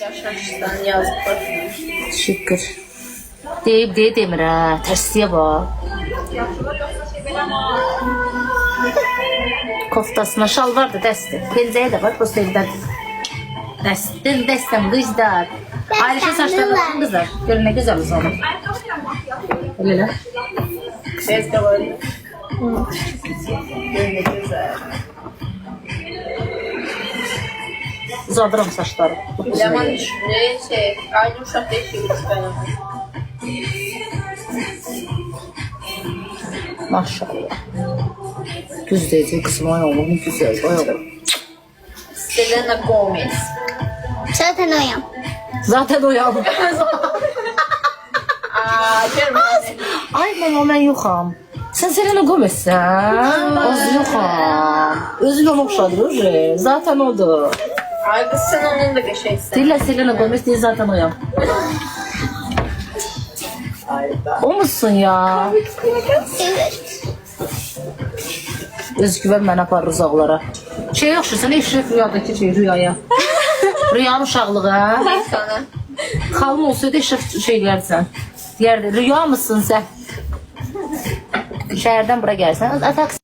Yaşamışdan yazdılar. Şükür. Deyib demir ha. Tərsliyə bax. Yaxşılar yoxsa şey belə ama. Koftasına şalvar da dəsti. Pencəyə də var. Prosta evdən. Dəstəm qızlar. Ayrıca saçlarına bakın kızlar. Görün ne güzel uzanır. Öyle. Evet de var. Böyle güzel. Uzadıram saçları. Leman üstüne şey. Aynı uşak değişiyor. Maşallah. Düz deyəcək kızım. Ay oğlum güzel. Ay oğlum. Selena Gomez. Zaten oyum. Zaten oyam. Aa, görmez. Ay mama mən yoxam. Sən Selena Gomezsən. Az yoxam. Özün ona oxşadır. Zaten odur. Ay kız sen onun da bir şeysin. Deyirlər Selena Gomez deyir zaten oyam. O musun ya? Evet. Özgüvən mənə aparır uzaqlara. Şey oxşursan Eşref Rüyadakı şey Rüyaya. Rüyanın uşaqlığı ha? Sana. Xalım olsaydı Eşref şey deyərsən. Deyərdi Rüya mısın sən? Şəhərdən bura gəlsən.